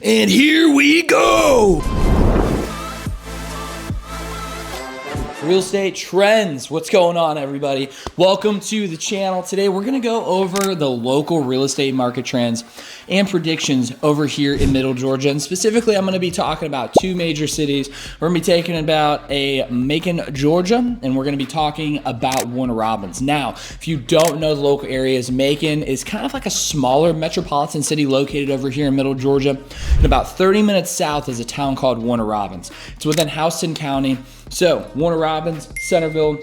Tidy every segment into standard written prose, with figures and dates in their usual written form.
And here we go! Real estate trends. What's going on, everybody? Welcome to the channel. Today we're going to go over the local real estate market trends and predictions over here in Middle Georgia. And specifically, I'm going to be talking about two major cities. We're going to be talking about Macon, Georgia, and we're going to be talking about Warner Robbins. Now, if you don't know the local areas, Macon is kind of like a smaller metropolitan city located over here in Middle Georgia. And about 30 minutes south is a town called Warner Robbins. It's within Houston County. So Warner Robbins, Centerville,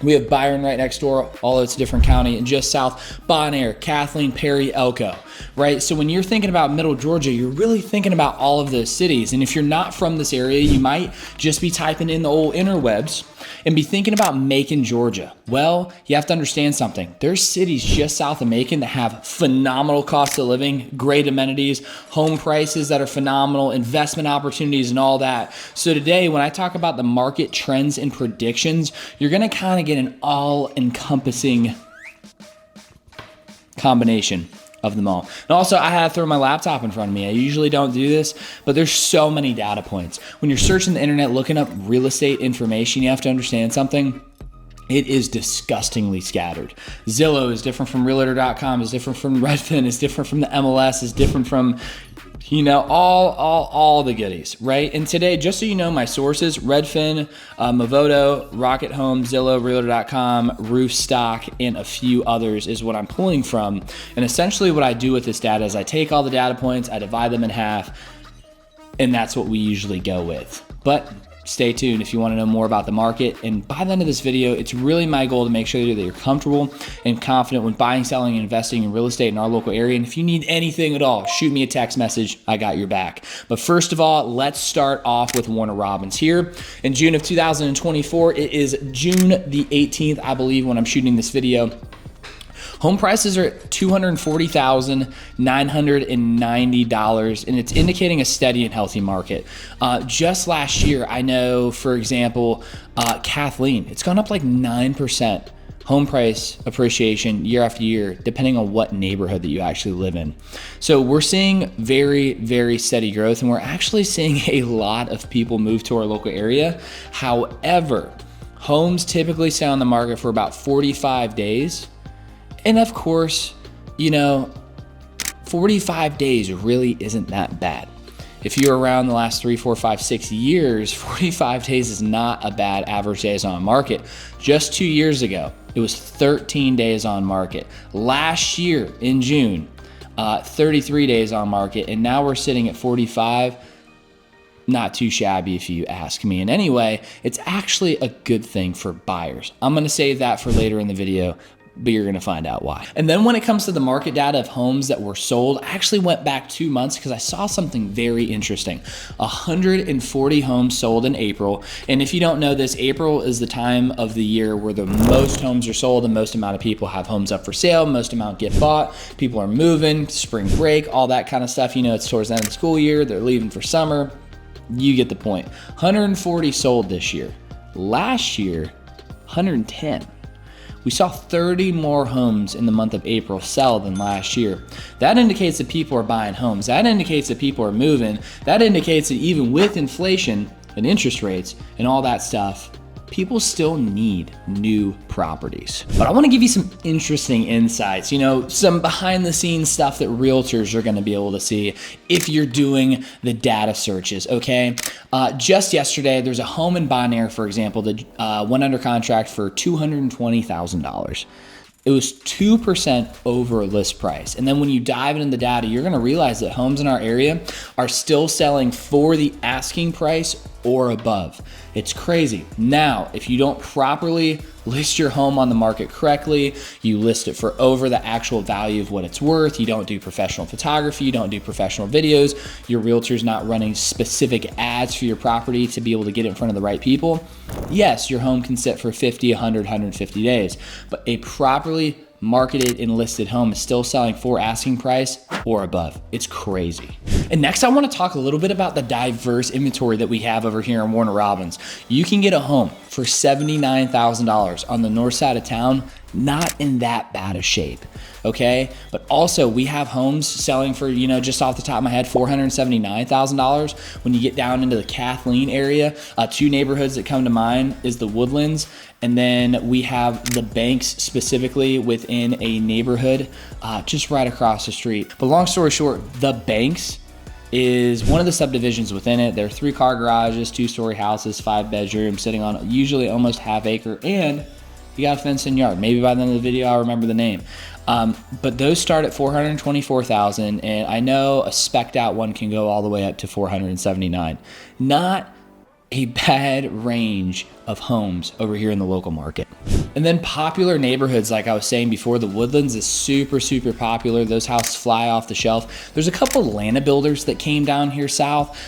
we have Byron right next door, although it's a different county, and just south, Bon Air, Kathleen, Perry, Elko, right? So when you're thinking about Middle Georgia, you're really thinking about all of those cities. And if you're not from this area, you might just be typing in the old interwebs and be thinking about Macon, Georgia. Well, you have to understand something. There's cities just south of Macon that have phenomenal cost of living, great amenities, home prices that are phenomenal, investment opportunities, and all that. So today, when I talk about the market trends and predictions, you're gonna kind of get an all-encompassing combination of them all. And also, I had to throw my laptop in front of me. I usually don't do this, but there's so many data points. When you're searching the internet, looking up real estate information, you have to understand something. It is disgustingly scattered. Zillow is different from Realtor.com, is different from Redfin, is different from the MLS, is different from, you know, all the goodies, right? And today, just so you know, my sources, Redfin, Movoto, Rocket Home, Zillow, Realtor.com, Roofstock, and a few others is what I'm pulling from. And essentially what I do with this data is I take all the data points, I divide them in half, and that's what we usually go with. But stay tuned if you want to know more about the market. And by the end of this video, it's really my goal to make sure that you're comfortable and confident when buying, selling, and investing in real estate in our local area. And if you need anything at all, shoot me a text message. I got your back. But first of all, let's start off with Warner Robbins here. In June of 2024, it is June the 18th, I believe, when I'm shooting this video. Home prices are at $240,990, and it's indicating a steady and healthy market. Just last year, I know, for example, Kathleen, it's gone up like 9% home price appreciation year after year, depending on what neighborhood that you actually live in. So we're seeing very, very steady growth, and we're actually seeing a lot of people move to our local area. However, homes typically stay on the market for about 45 days. And of course, you know, 45 days really isn't that bad. If you're around the last 3, 4, 5, 6 years, 45 days is not a bad average days on market. Just 2 years ago, it was 13 days on market. Last year in June, 33 days on market, and now we're sitting at 45. Not too shabby if you ask me. And anyway, it's actually a good thing for buyers. I'm gonna save that for later in the video, but you're gonna find out why. And then when it comes to the market data of homes that were sold, I actually went back 2 months because I saw something very interesting. 140 homes sold in April. And if you don't know this, April is the time of the year where the most homes are sold, the most amount of people have homes up for sale, most amount get bought, people are moving, spring break, all that kind of stuff. You know, it's towards the end of the school year, they're leaving for summer. You get the point. 140 sold this year. Last year, 110. We saw 30 more homes in the month of April sell than last year. That indicates that people are buying homes. That indicates that people are moving. That indicates that even with inflation and interest rates and all that stuff, people still need new properties. But I want to give you some interesting insights, you know, some behind the scenes stuff that realtors are going to be able to see if you're doing the data searches, okay? Just yesterday, there's a home in Bon Air, for example, that went under contract for $220,000. It was 2% over list price. And then when you dive into the data, you're gonna realize that homes in our area are still selling for the asking price or above. It's crazy. Now, if you don't properly list your home on the market correctly, you list it for over the actual value of what it's worth, you don't do professional photography, you don't do professional videos, your realtor's not running specific ads for your property to be able to get it in front of the right people, yes, your home can sit for 50, 100, 150 days, but a properly marketed and listed home is still selling for asking price or above. It's crazy. And next I want to talk a little bit about the diverse inventory that we have over here in Warner Robbins. You can get a home for $79,000 on the north side of town not in that bad of shape, okay? But also we have homes selling for, just off the top of my head, $479,000. When you get down into the Kathleen area, two neighborhoods that come to mind is the Woodlands, and then we have the Banks specifically within a neighborhood just right across the street. But long story short, the Banks is one of the subdivisions within it. There are 3-car garages, 2-story houses, 5 bedrooms, sitting on usually almost half acre, and you got a fenced-in yard. Maybe by the end of the video, I'll remember the name. But those start at $424,000, and I know a spec'd out one can go all the way up to $479,000. Not a bad range of homes over here in the local market. And then popular neighborhoods, like I was saying before, the Woodlands is super, super popular. Those houses fly off the shelf. There's a couple of Atlanta builders that came down here south.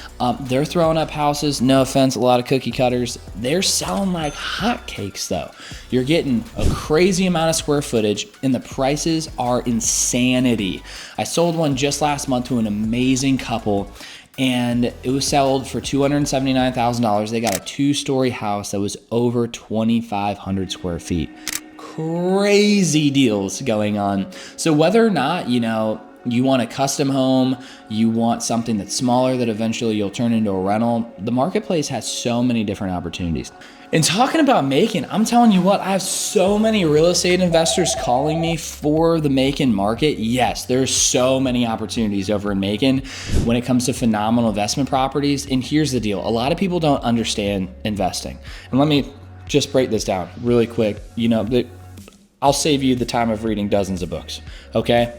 They're throwing up houses. No offense, a lot of cookie cutters. They're selling like hotcakes though. You're getting a crazy amount of square footage and the prices are insanity. I sold one just last month to an amazing couple, and it was sold for $279,000. They got a 2-story house that was over 2,500 square feet. Crazy deals going on. So whether or not, you want a custom home, you want something that's smaller that eventually you'll turn into a rental, the marketplace has so many different opportunities. And talking about Macon, I'm telling you what, I have so many real estate investors calling me for the Macon market. Yes, there's so many opportunities over in Macon when it comes to phenomenal investment properties. And here's the deal. A lot of people don't understand investing. And let me just break this down really quick. I'll save you the time of reading dozens of books, okay?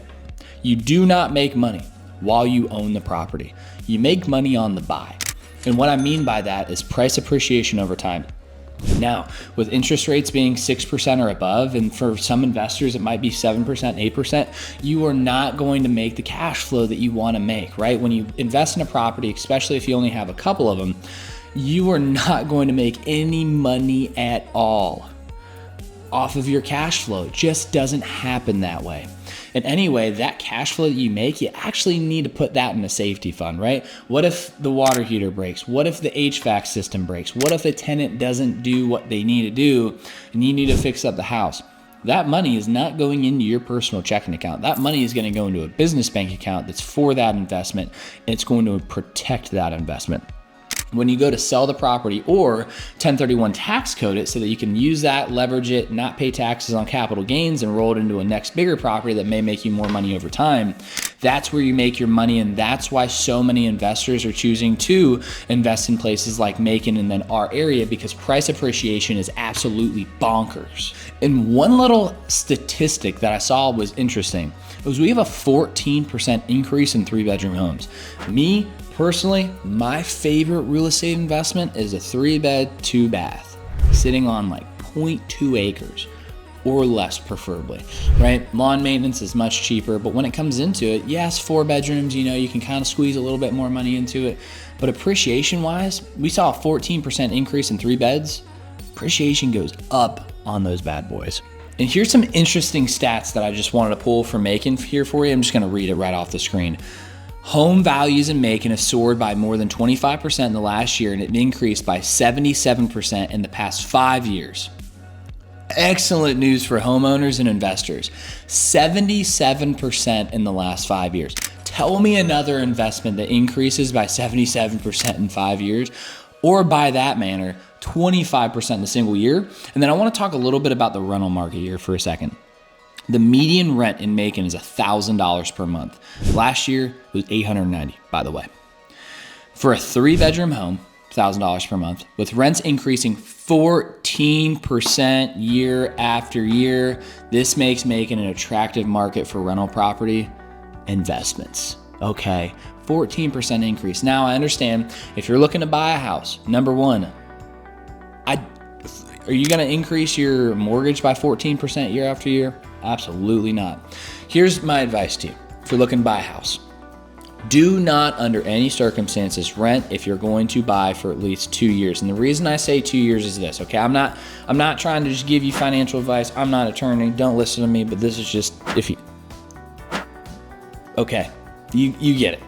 You do not make money while you own the property. You make money on the buy. And what I mean by that is price appreciation over time. Now, with interest rates being 6% or above, and for some investors it might be 7%, 8%, you are not going to make the cash flow that you want to make, right? When you invest in a property, especially if you only have a couple of them, you are not going to make any money at all off of your cash flow. It just doesn't happen that way. And anyway, that cash flow that you make, you actually need to put that in a safety fund, right? What if the water heater breaks? What if the HVAC system breaks? What if a tenant doesn't do what they need to do and you need to fix up the house? That money is not going into your personal checking account. That money is going to go into a business bank account that's for that investment, and it's going to protect that investment. When you go to sell the property or 1031 tax code it so that you can use that, leverage it, not pay taxes on capital gains, and roll it into a next bigger property that may make you more money over time, that's where you make your money. And that's why so many investors are choosing to invest in places like Macon and then our area, because price appreciation is absolutely bonkers. And one little statistic that I saw was interesting. It was we have a 14% increase in 3-bedroom homes. Me, personally, my favorite real estate investment is a 3-bed, 2-bath, sitting on like 0.2 acres or less preferably, right? Lawn maintenance is much cheaper, but when it comes into it, yes, 4 bedrooms, you can kind of squeeze a little bit more money into it. But appreciation wise, we saw a 14% increase in 3 beds. Appreciation goes up on those bad boys. And here's some interesting stats that I just wanted to pull from Macon here for you. I'm just gonna read it right off the screen. Home values in Macon have soared by more than 25% in the last year, and it increased by 77% in the past 5 years. Excellent news for homeowners and investors. 77% in the last 5 years. Tell me another investment that increases by 77% in 5 years, or by that manner, 25% in a single year. And then I want to talk a little bit about the rental market here for a second. The median rent in Macon is $1,000 per month. Last year it was $890, by the way. For a 3-bedroom home, $1,000 per month, with rents increasing 14% year after year. This makes Macon an attractive market for rental property investments. Okay, 14% increase. Now I understand if you're looking to buy a house, number one, are you gonna increase your mortgage by 14% year after year? Absolutely not. Here's my advice to you. If you're looking to buy a house, do not under any circumstances rent if you're going to buy for at least 2 years. And the reason I say 2 years is this, okay? I'm not trying to just give you financial advice. I'm not an attorney. Don't listen to me, but this is just, okay, you get it.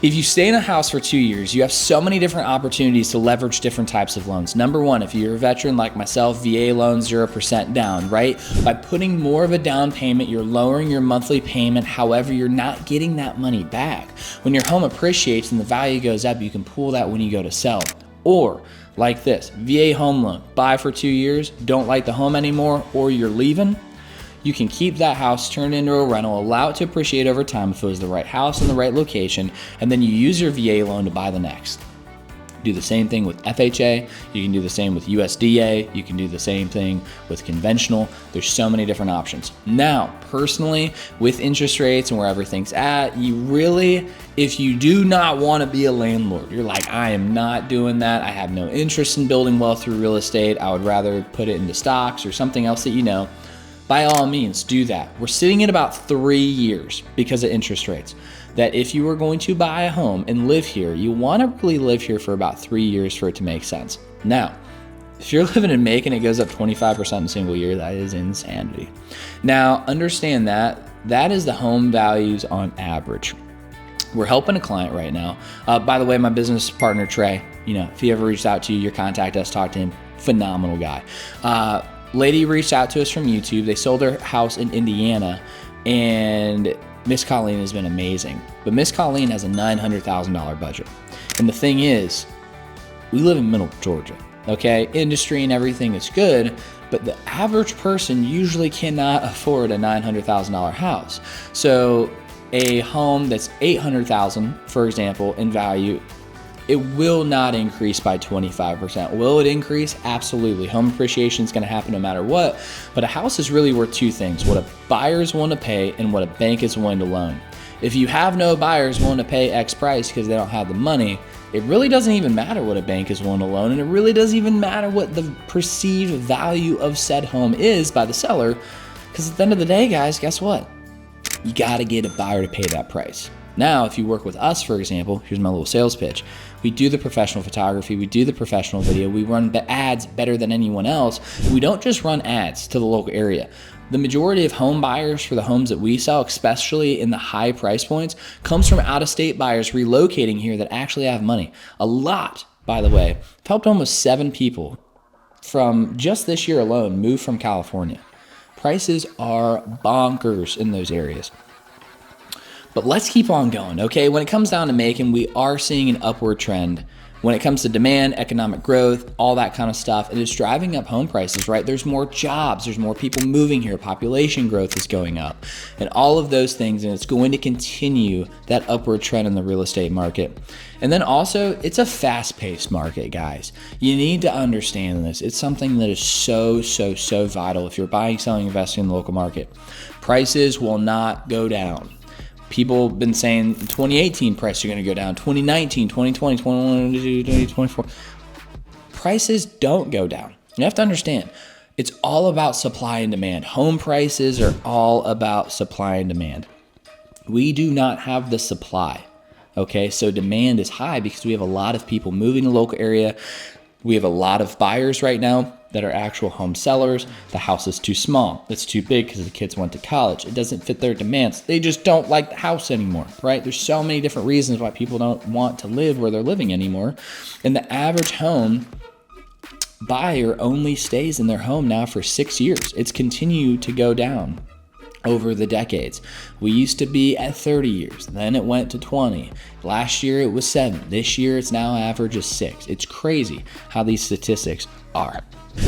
If you stay in a house for 2 years, you have so many different opportunities to leverage different types of loans. Number one, if you're a veteran like myself, VA loan 0% down, right? By putting more of a down payment, you're lowering your monthly payment. However, you're not getting that money back. When your home appreciates and the value goes up, you can pull that when you go to sell. Or like this, VA home loan, buy for 2 years, don't like the home anymore, or you're leaving. You can keep that house, turn it into a rental, allow it to appreciate over time if it was the right house in the right location, and then you use your VA loan to buy the next. Do the same thing with FHA. You can do the same with USDA. You can do the same thing with conventional. There's so many different options. Now, personally, with interest rates and where everything's at, you really, if you do not want to be a landlord, you're like, I am not doing that. I have no interest in building wealth through real estate. I would rather put it into stocks or something else that you know. By all means, do that. We're sitting at about 3 years because of interest rates. That if you were going to buy a home and live here, you want to really live here for about 3 years for it to make sense. Now, if you're living in Macon, it goes up 25% in a single year. That is insanity. Now, understand that that is the home values on average. We're helping a client right now. By the way, my business partner, Trey, if he ever reached out to you, your contact us, talk to him. Phenomenal guy. Lady reached out to us from YouTube. They sold their house in Indiana, and Miss Colleen has been amazing. But Miss Colleen has a $900,000 budget. And the thing is, we live in middle Georgia, okay? Industry and everything is good, but the average person usually cannot afford a $900,000 house. So a home that's $800,000, for example, in value, it will not increase by 25%. Will it increase? Absolutely. Home appreciation is going to happen no matter what. But a house is really worth two things: what a buyer is willing to pay and what a bank is willing to loan. If you have no buyers willing to pay X price because they don't have the money, it really doesn't even matter what a bank is willing to loan, and it really doesn't even matter what the perceived value of said home is by the seller, because at the end of the day, guys, guess what? You got to get a buyer to pay that price. Now, if you work with us, for example, here's my little sales pitch. We do the professional photography, we do the professional video, we run ads better than anyone else. We don't just run ads to the local area. The majority of home buyers for the homes that we sell, especially in the high price points, comes from out-of-state buyers relocating here that actually have money. A lot, by the way. I've helped almost 7 people from just this year alone move from California. Prices are bonkers in those areas. But let's keep on going, okay? When it comes down to Macon, we are seeing an upward trend when it comes to demand, economic growth, all that kind of stuff. And it's driving up home prices, right? There's more jobs, there's more people moving here, population growth is going up, and all of those things, and it's going to continue that upward trend in the real estate market. And then also, it's a fast-paced market, guys. You need to understand this. It's something that is so vital if you're buying, selling, investing in the local market. Prices will not go down. People have been saying 2018 prices are going to go down, 2019, 2020, 2021, 2024. Prices don't go down. You have to understand, it's all about supply and demand. Home prices are all about supply and demand. We do not have the supply, okay? So demand is high because we have a lot of people moving to the local area. We have a lot of buyers right now that are actual home sellers. The house is too small. It's too big because the kids went to college. It doesn't fit their demands. They just don't like the house anymore, right? There's so many different reasons why people don't want to live where they're living anymore. And the average home buyer only stays in their home now for 6 years. It's continued to go down over the decades. We used to be at 30 years, then it went to 20. Last year it was 7. This year it's now average is 6. It's crazy how these statistics are.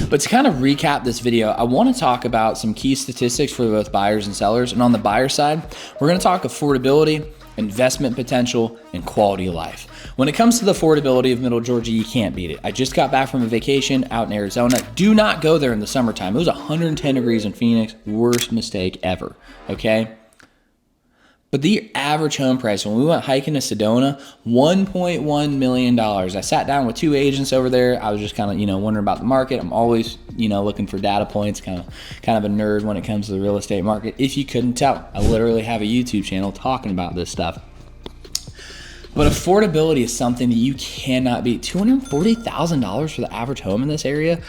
But to kind of recap this video, I want to talk about some key statistics for both buyers and sellers. And on the buyer side, we're going to talk affordability, investment potential, and quality of life. When it comes to the affordability of Middle Georgia, you can't beat it. I just got back from a vacation out in Arizona. Do not go there in the summertime. It was 110 degrees in Phoenix. Worst mistake ever, okay? But the average home price, when we went hiking to Sedona, $1.1 million. I sat down with 2 agents over there. I was just kind of, wondering about the market. I'm always, looking for data points, kind of a nerd when it comes to the real estate market. If you couldn't tell, I literally have a YouTube channel talking about this stuff. But affordability is something that you cannot beat. $240,000 for the average home in this area.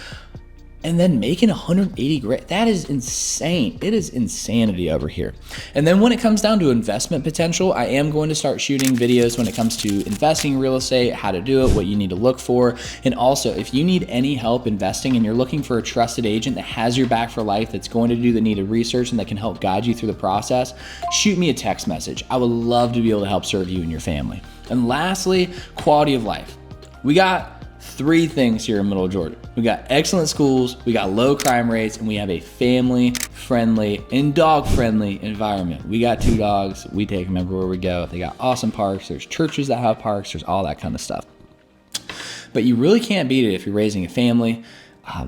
and then making 180 grand. That is insane. It is insanity over here. And then when it comes down to investment potential, I am going to start shooting videos when it comes to investing in real estate, how to do it, what you need to look for. And also, if you need any help investing and you're looking for a trusted agent that has your back for life, that's going to do the needed research and that can help guide you through the process, shoot me a text message. I would love to be able to help serve you and your family. And lastly, quality of life. We got 3 things here in Middle Georgia. We got excellent schools, we got low crime rates, and we have a family-friendly and dog-friendly environment. We got 2 dogs, we take them everywhere we go. They got awesome parks, there's churches that have parks, there's all that kind of stuff. But you really can't beat it if you're raising a family.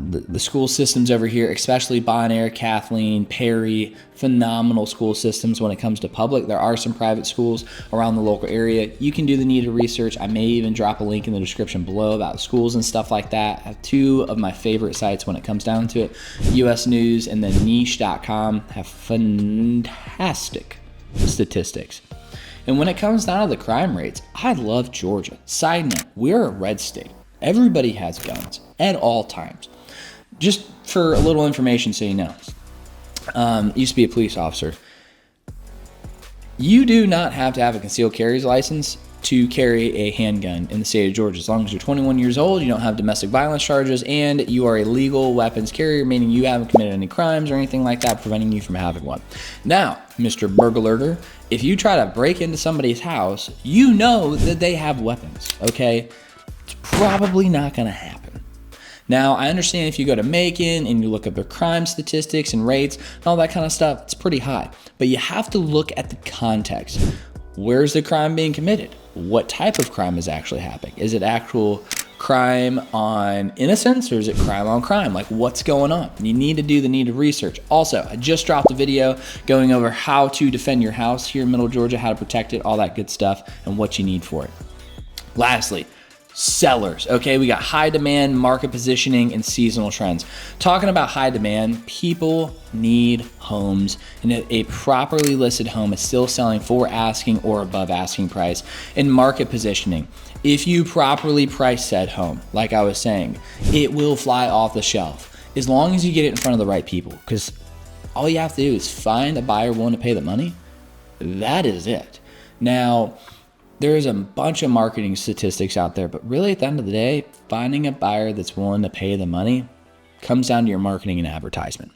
The school systems over here, especially Bon Air, Kathleen, Perry, phenomenal school systems when it comes to public. There are some private schools around the local area. You can do the needed research. I may even drop a link in the description below about schools and stuff like that. I have 2 of my favorite sites when it comes down to it. US News and then niche.com have fantastic statistics. And when it comes down to the crime rates, I love Georgia. Side note, we're a red state. Everybody has guns at all times. Just for a little information so you know. Used to be a police officer. You do not have to have a concealed carry license to carry a handgun in the state of Georgia. As long as you're 21 years old, you don't have domestic violence charges, and you are a legal weapons carrier, meaning you haven't committed any crimes or anything like that preventing you from having one. Now, Mr. Burglar, if you try to break into somebody's house, you know that they have weapons, okay? It's probably not gonna happen. Now, I understand if you go to Macon and you look up their crime statistics and rates and all that kind of stuff, it's pretty high. But you have to look at the context. Where's the crime being committed? What type of crime is actually happening? Is it actual crime on innocence or is it crime on crime? Like, what's going on? You need to do the needed research. Also, I just dropped a video going over how to defend your house here in Middle Georgia, how to protect it, all that good stuff, and what you need for it. Lastly, sellers. Okay, we got high demand, market positioning, and seasonal trends. Talking about high demand, people need homes, and a properly listed home is still selling for asking or above asking price. And market positioning, if you properly price said home, like I was saying, it will fly off the shelf as long as you get it in front of the right people, because all you have to do is find a buyer willing to pay the money. That is it. Now, there's a bunch of marketing statistics out there, but really at the end of the day, finding a buyer that's willing to pay the money comes down to your marketing and advertisement.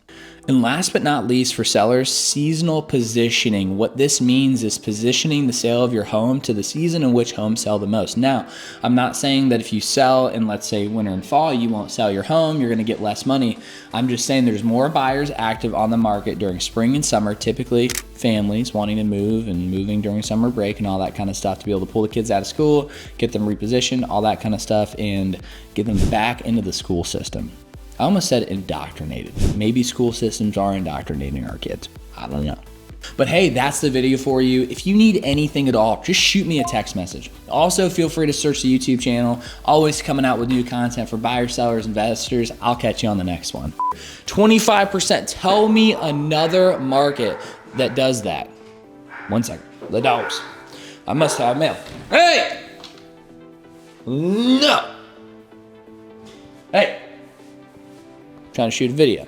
And last but not least for sellers, seasonal positioning. What this means is positioning the sale of your home to the season in which homes sell the most. Now, I'm not saying that if you sell in, let's say, winter and fall, you won't sell your home, you're gonna get less money. I'm just saying there's more buyers active on the market during spring and summer, typically families wanting to move and moving during summer break and all that kind of stuff to be able to pull the kids out of school, get them repositioned, all that kind of stuff, and get them back into the school system. I almost said indoctrinated. Maybe school systems are indoctrinating our kids. I don't know. But hey, that's the video for you. If you need anything at all, just shoot me a text message. Also, feel free to search the YouTube channel. Always coming out with new content for buyers, sellers, investors. I'll catch you on the next one. 25%. Tell me another market that does that. 1 second. The dogs. I must have mail. Hey! No! Hey! Trying to shoot a video.